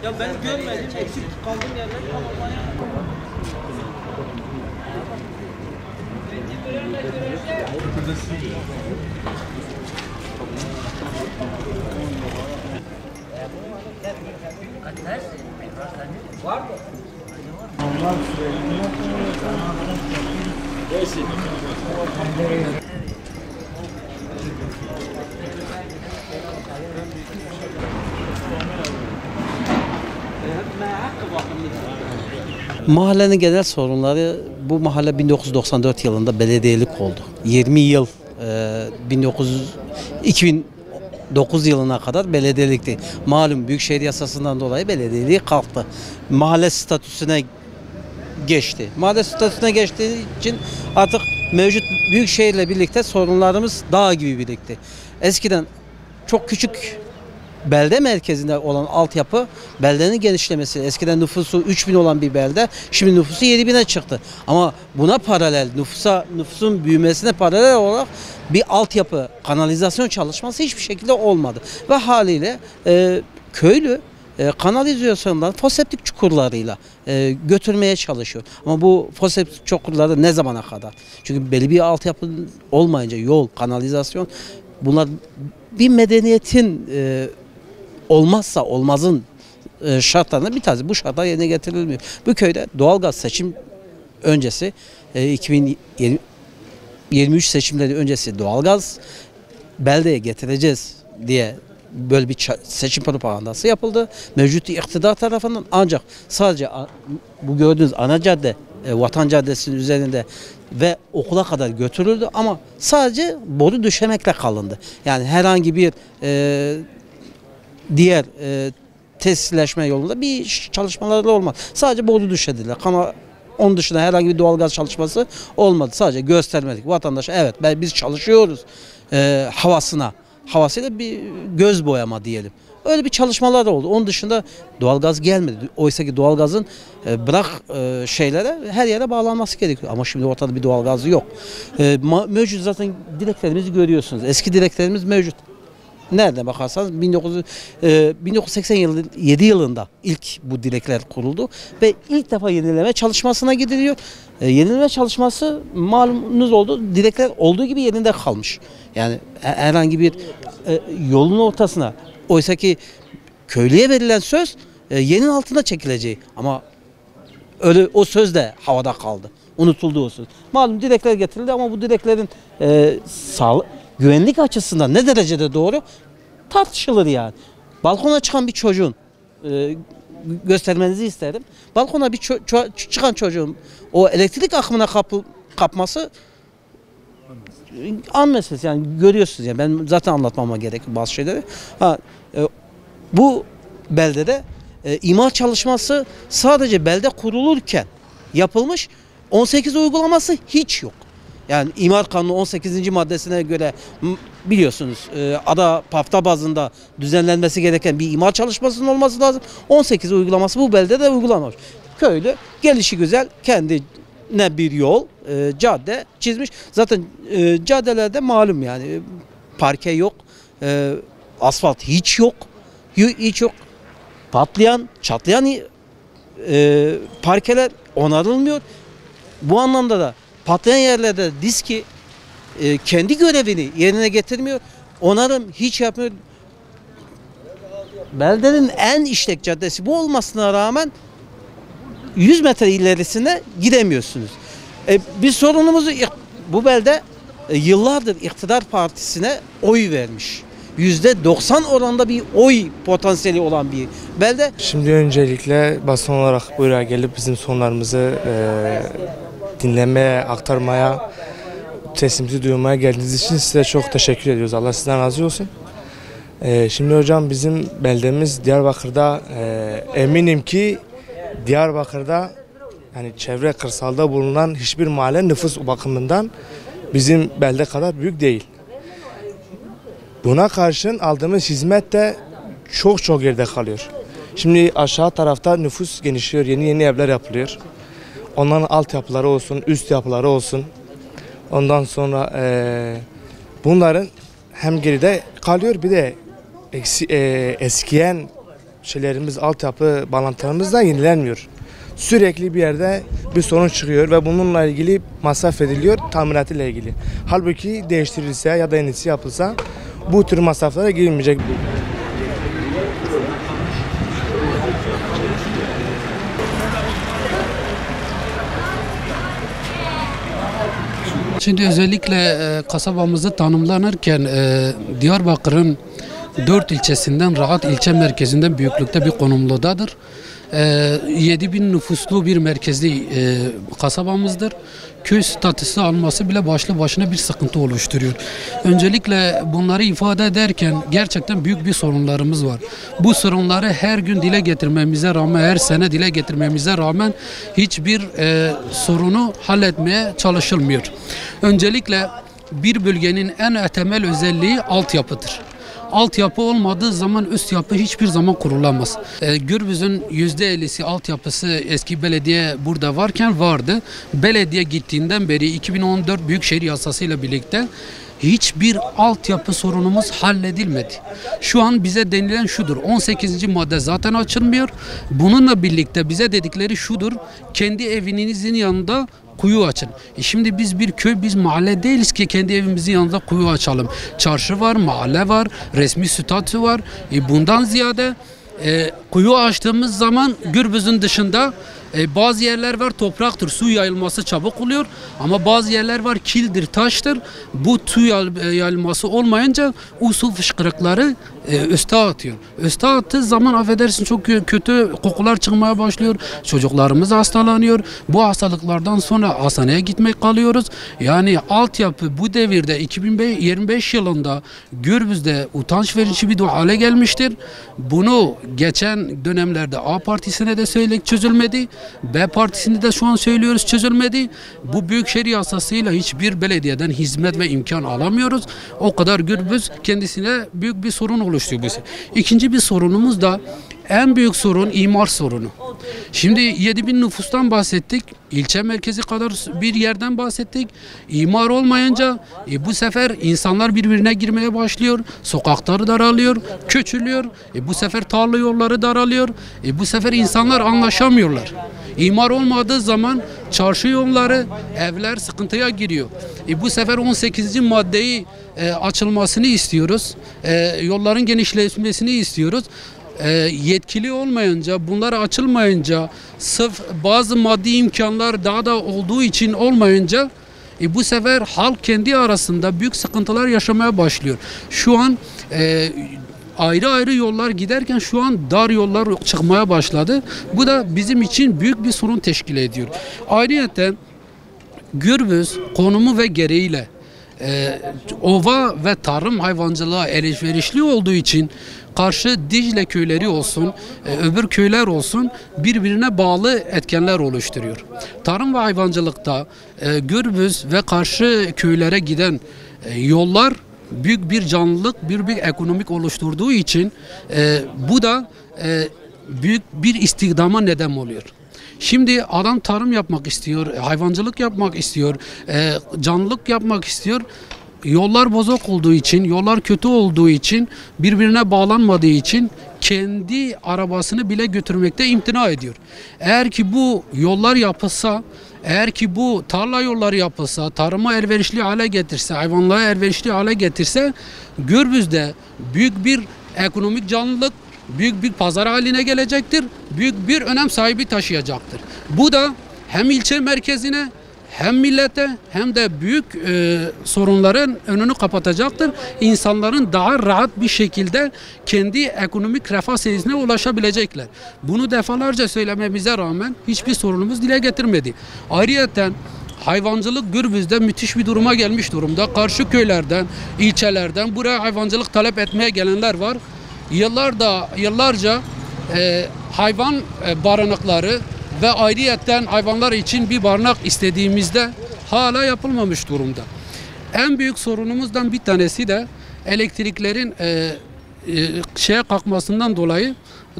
Ya ben görmedim, eksik kaldığım yerler tamamlayan. Var mı? Mahallenin genel sorunları, bu mahalle 1994 yılında belediyelik oldu. 20 yıl 2009 yılına kadar belediyelikti. Malum Büyükşehir Yasası'ndan dolayı belediyeliği kalktı. Mahalle statüsüne geçti. Mahalle statüsüne geçtiği için artık mevcut Büyükşehir'le birlikte sorunlarımız dağ gibi birikti. Eskiden çok küçük belde merkezinde olan altyapı, beldenin genişlemesi, eskiden nüfusu 3000 olan bir belde şimdi nüfusu 7000'e çıktı. Ama buna paralel, nüfusun büyümesine paralel olarak bir altyapı, kanalizasyon çalışması hiçbir şekilde olmadı. Ve haliyle köylü kanalizasyondan foseptik çukurlarıyla götürmeye çalışıyor. Ama bu foseptik çukurları ne zamana kadar? Çünkü belli bir altyapı olmayınca yol, kanalizasyon, bunlar bir medeniyetin olmazsa olmazın şartlarından bir tanesi. Bu şartlar yerine getirilmiyor. Bu köyde doğalgaz seçim öncesi 2023 seçimleri öncesi doğalgaz beldeye getireceğiz diye böyle bir seçim propagandası yapıldı. Mevcut iktidar tarafından, ancak sadece bu gördüğünüz ana cadde, Vatan Caddesi'nin üzerinde ve okula kadar götürüldü ama sadece boru döşemekle kalındı. Yani herhangi bir diğer tesisleşme yolunda bir çalışmaları olmadı. Sadece boru döşediler. Onun dışında herhangi bir doğalgaz çalışması olmadı. Sadece göstermedik. Vatandaşa evet biz çalışıyoruz havasıyla bir göz boyama diyelim. Öyle bir çalışmalar da oldu. Onun dışında doğalgaz gelmedi. Oysa ki doğalgazın şeylere, her yere bağlanması gerekiyor. Ama şimdi ortada bir doğalgaz yok. Mevcut zaten direklerimizi görüyorsunuz. Eski direklerimiz mevcut. Nerede bakarsanız 1987 yılında ilk bu direkler kuruldu ve ilk defa yenileme çalışmasına gidiliyor. Yenileme çalışması malumunuz oldu. Direkler olduğu gibi yerinde kalmış. Yani herhangi bir yolun ortasına, oysa ki köylüye verilen söz yerin altında çekileceği, ama öyle o söz de havada kaldı. Unutuldu o söz. Malum direkler getirildi ama bu direklerin güvenlik açısından ne derecede doğru tartışılır yani. Balkona çıkan bir çocuğun göstermenizi isterim. Balkona bir çıkan çocuğun o elektrik akımına kapması an meselesi, yani görüyorsunuz yani, ben zaten anlatmama gerek bazı şeyleri. Bu beldede imar çalışması sadece belde kurulurken yapılmış, 18 uygulaması hiç yok. Yani İmar Kanunu 18. maddesine göre biliyorsunuz ada pafta bazında düzenlenmesi gereken bir imar çalışmasının olması lazım. 18 uygulaması bu beldede uygulanmış. Köylü gelişigüzel kendine bir yol, cadde çizmiş. Zaten caddelerde malum yani parke yok, asfalt hiç yok. Hiç yok. Patlayan, çatlayan parkeler onarılmıyor. Bu anlamda da patlayan yerlerde diski kendi görevini yerine getirmiyor. Onarım hiç yapmıyor. Beldenin en işlek caddesi bu olmasına rağmen 100 metre ilerisine gidemiyorsunuz. Bir sorunumuzu, bu belde yıllardır iktidar partisine oy vermiş. %90 oranda bir oy potansiyeli olan bir belde. Şimdi öncelikle basın olarak buraya gelip bizim sorunlarımızı dinlemeye, aktarmaya, sesimizi duyurmaya geldiğiniz için size çok teşekkür ediyoruz. Allah sizden razı olsun. Şimdi hocam bizim beldemiz Diyarbakır'da, eminim ki Diyarbakır'da yani çevre kırsalda bulunan hiçbir mahalle nüfus bakımından bizim belde kadar büyük değil. Buna karşın aldığımız hizmet de çok geride kalıyor. Şimdi aşağı tarafta nüfus genişliyor, yeni evler yapılıyor. Onların altyapıları olsun, üst yapıları olsun. Ondan sonra Bunların hem geride kalıyor, bir de eskiyen şeylerimiz, altyapı bağlantılarımız da yenilenmiyor. Sürekli bir yerde bir sorun çıkıyor ve bununla ilgili masraf ediliyor, tamiratıyla ilgili. Halbuki değiştirilse ya da yenisi yapılsa bu tür masraflara girilmeyecek. Şimdi özellikle kasabamızı tanımlanırken Diyarbakır'ın 4 ilçesinden rahat ilçe merkezinden büyüklükte bir konumdadır. 7.000 nüfuslu bir merkezli kasabamızdır. Köy statüsü alması bile başlı başına bir sıkıntı oluşturuyor. Öncelikle bunları ifade ederken gerçekten büyük bir sorunlarımız var. Bu sorunları her gün dile getirmemize rağmen, her sene dile getirmemize rağmen hiçbir sorunu halletmeye çalışılmıyor. Öncelikle bir bölgenin en temel özelliği altyapıdır. Altyapı olmadığı zaman üst yapı hiçbir zaman kurulamaz. Gürbüz'ün %50'si altyapısı eski belediye burada varken vardı. Belediye gittiğinden beri 2014 Büyükşehir Yasası ile birlikte hiçbir altyapı sorunumuz halledilmedi. Şu an bize denilen şudur: 18. madde zaten açılmıyor. Bununla birlikte bize dedikleri şudur: kendi evinizin yanında kuyu açın. Şimdi biz bir köy, biz mahalle değiliz ki kendi evimizin yanında kuyu açalım. Çarşı var, mahalle var, resmi statü var. Bundan ziyade kuyu açtığımız zaman Gürbüz'ün dışında bazı yerler var topraktır, su yayılması çabuk oluyor, ama bazı yerler var kildir, taştır. Bu su yayılması olmayınca o su fışkırıkları üste atıyor. Üste attığı zaman affedersin çok kötü kokular çıkmaya başlıyor. Çocuklarımız hastalanıyor. Bu hastalıklardan sonra hastaneye gitmek kalıyoruz. Yani altyapı bu devirde 2025 yılında Gürbüz'de utanç verici bir hale gelmiştir. Bunu geçen dönemlerde A partisine de söyledik, çözülmedi. B partisinde de şu an söylüyoruz, çözülmedi. Bu Büyükşehir Yasası'yla hiçbir belediyeden hizmet ve imkan alamıyoruz. O kadar Gürbüz kendisine büyük bir sorun oluşturuyor. İkinci bir sorunumuz da, en büyük sorun imar sorunu. Şimdi 7.000 nüfustan bahsettik. İlçe merkezi kadar bir yerden bahsettik. İmar olmayınca bu sefer insanlar birbirine girmeye başlıyor. Sokakları daralıyor, küçülüyor. Bu sefer tarla yolları daralıyor. Bu sefer insanlar anlaşamıyorlar. İmar olmadığı zaman çarşı yolları, evler sıkıntıya giriyor. Bu sefer 18. maddeyi açılmasını istiyoruz. Yolların genişlemesini istiyoruz. Yetkili olmayınca, bunlar açılmayınca, sırf bazı maddi imkanlar daha da olduğu için olmayınca bu sefer halk kendi arasında büyük sıkıntılar yaşamaya başlıyor. Şu an ayrı ayrı yollar giderken şu an dar yollar çıkmaya başladı. Bu da bizim için büyük bir sorun teşkil ediyor. Ayrıca Gürbüz konumu ve gereğiyle ova ve tarım hayvancılığa elverişli olduğu için karşı Dicle köyleri olsun, öbür köyler olsun birbirine bağlı etkenler oluşturuyor. Tarım ve hayvancılıkta Gürbüz ve karşı köylere giden yollar büyük bir canlılık, büyük bir ekonomik oluşturduğu için bu da büyük bir istihdama neden oluyor. Şimdi adam tarım yapmak istiyor, hayvancılık yapmak istiyor, canlılık yapmak istiyor. Yollar bozuk olduğu için, yollar kötü olduğu için, birbirine bağlanmadığı için kendi arabasını bile götürmekte imtina ediyor. Eğer ki bu yollar yapılsa, eğer ki bu tarla yolları yapılsa, tarıma elverişli hale getirse, hayvanlara elverişli hale getirse, Gürbüz'de büyük bir ekonomik canlılık, büyük bir pazar haline gelecektir. Büyük bir önem sahibi taşıyacaktır. Bu da hem ilçe merkezine, hem millete, hem de büyük sorunların önünü kapatacaktır. İnsanların daha rahat bir şekilde kendi ekonomik refah seviyesine ulaşabilecekler. Bunu defalarca söylememize rağmen hiçbir sorunumuz dile getirmedi. Ayrıca hayvancılık Gürbüz'de müthiş bir duruma gelmiş durumda. Karşı köylerden, ilçelerden buraya hayvancılık talep etmeye gelenler var. Yıllarca hayvan barınakları ve ayrıyeten hayvanlar için bir barınak istediğimizde hala yapılmamış durumda. En büyük sorunumuzdan bir tanesi de elektriklerin şeye kalkmasından dolayı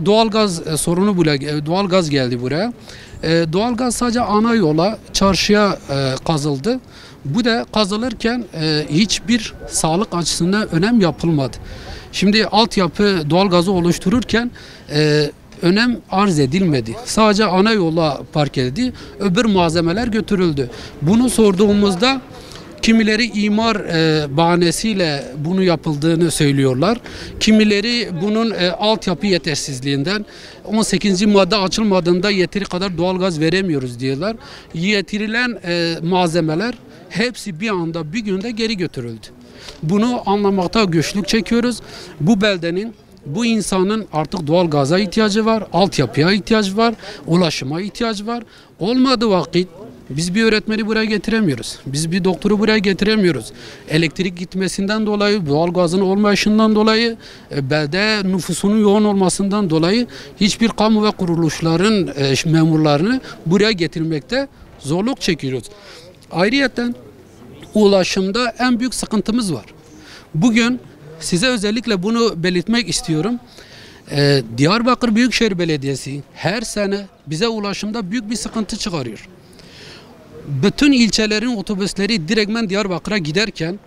doğalgaz sorunu, doğalgaz geldi buraya. Doğalgaz sadece ana yola, çarşıya kazıldı. Bu da kazılırken hiçbir sağlık açısından önem yapılmadı. Şimdi altyapı doğalgazı oluştururken önem arz edilmedi. Sadece ana yola park edildi. Öbür malzemeler götürüldü. Bunu sorduğumuzda kimileri imar bahanesiyle bunu yapıldığını söylüyorlar. Kimileri bunun altyapı yetersizliğinden 18. madde açılmadığında yeteri kadar doğalgaz veremiyoruz diyorlar. Getirilen malzemeler hepsi bir anda bir günde geri götürüldü. Bunu anlamakta güçlük çekiyoruz. Bu beldenin, bu insanın artık doğalgaza ihtiyacı var, altyapıya ihtiyacı var, ulaşıma ihtiyacı var. Olmadığı vakit biz bir öğretmeni buraya getiremiyoruz. Biz bir doktoru buraya getiremiyoruz. Elektrik gitmesinden dolayı, doğalgazın olmayışından dolayı, belde nüfusunun yoğun olmasından dolayı hiçbir kamu ve kuruluşların memurlarını buraya getirmekte zorluk çekiyoruz. Ayrıyeten ulaşımda en büyük sıkıntımız var. Bugün size özellikle bunu belirtmek istiyorum. Diyarbakır Büyükşehir Belediyesi her sene bize ulaşımda büyük bir sıkıntı çıkarıyor. Bütün ilçelerin otobüsleri direktmen Diyarbakır'a giderken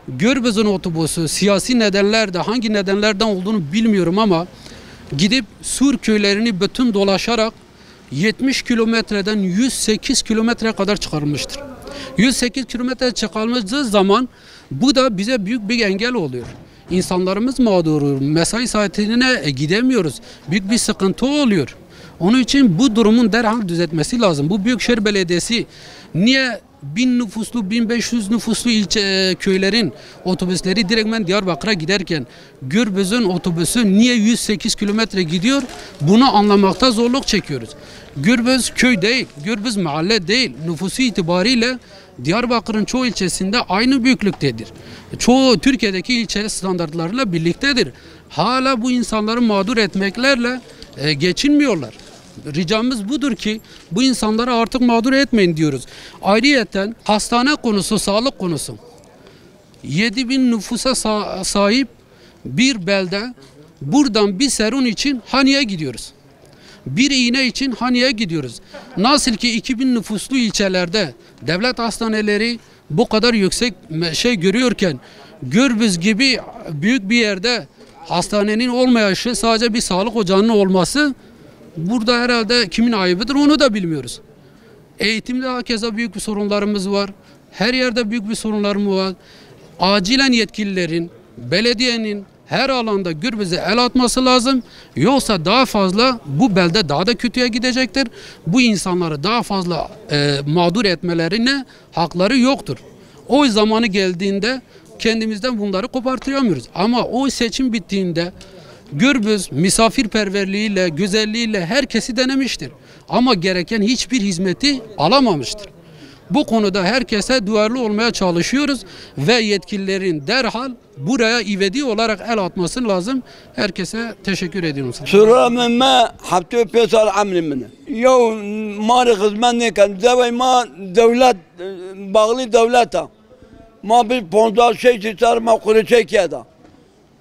Gürbüz'ün otobüsü siyasi nedenlerde hangi nedenlerden olduğunu bilmiyorum ama gidip Sur köylerini bütün dolaşarak 70 kilometreden 108 kilometreye kadar çıkarılmıştır. 108 kilometre çıkarıldığı zaman bu da bize büyük bir engel oluyor. İnsanlarımız mağdur, mesai saatine gidemiyoruz. Büyük bir sıkıntı oluyor. Onun için bu durumun derhal düzeltmesi lazım. Bu Büyükşehir Belediyesi niye 1000 nüfuslu, 1500 nüfuslu ilçe köylerin otobüsleri direktmen Diyarbakır'a giderken Gürbüz'ün otobüsü niye 108 kilometre gidiyor? Bunu anlamakta zorluk çekiyoruz. Gürbüz köy değil, Gürbüz mahalle değil. Nüfusu itibariyle Diyarbakır'ın çoğu ilçesinde aynı büyüklüktedir. Çoğu Türkiye'deki ilçe standartlarıyla birliktedir. Hala bu insanları mağdur etmeklerle geçinmiyorlar. Ricamız budur ki bu insanları artık mağdur etmeyin diyoruz. Ayrıyeten hastane konusu, sağlık konusu. 7000 nüfusa sahip bir belde buradan bir serum için Hani'ye gidiyoruz. Bir iğne için Hani'ye gidiyoruz. Nasıl ki 2000 nüfuslu ilçelerde devlet hastaneleri bu kadar yüksek görüyorken Gürbüz gibi büyük bir yerde hastanenin olmayışı, sadece bir sağlık ocağının olması burada herhalde kimin ayıbıdır onu da bilmiyoruz. Eğitimde hakeza büyük bir sorunlarımız var. Her yerde büyük bir sorunlarımız var. Acilen yetkililerin, belediyenin her alanda Gürbüz'e el atması lazım. Yoksa daha fazla bu belde daha da kötüye gidecektir. Bu insanları daha fazla mağdur etmelerine hakları yoktur. O zamanı geldiğinde kendimizden bunları kopartıramıyoruz. Ama o seçim bittiğinde Gürbüz misafirperverliğiyle, güzelliğiyle herkesi denemiştir. Ama gereken hiçbir hizmeti alamamıştır. Bu konuda herkese duyarlı olmaya çalışıyoruz ve yetkililerin derhal buraya ivedi olarak el atması lazım. Herkese teşekkür ediyorum. Sıra ma hafta pesal amlimine. Yo mari hizmet kan zavay ma devlet bağlı devlete. Ma bir ponda şey çıkar ma kuruçekiyada.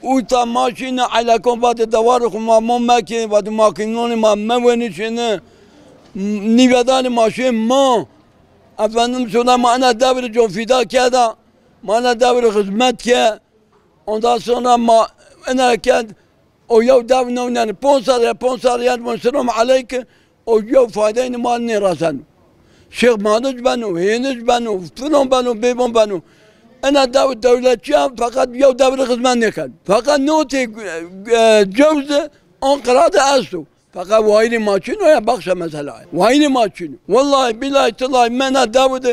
Uta maşine alakon badı davarık ma mumaki badı makinoni ma mevenişine nivedani maşin ma efendim sonra mana devri confida keda mana devri hizmet ke ondan sonra ma enerken o yav devri yani ponsar yani selam aleyke o yav faydayını mal ne rasan Şeyh Mahmud benu heniz benu falan benu bebon benu ana devletçiyim fakat yav devri hizmet ne kan fakat noti cevzi Ankara'da asu fakat vayni maçın ya baksa mesela. Vayni maçın. Vallahi billahi tallahi mena Davud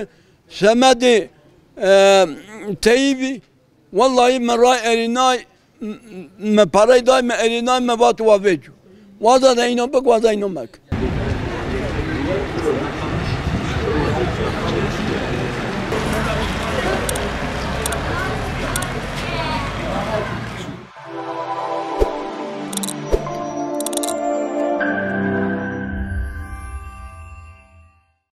Semedi Teybi vallahi meray erinay me parayday me erinay me batu vavecu. Vaza da inanmak vaza inanmak.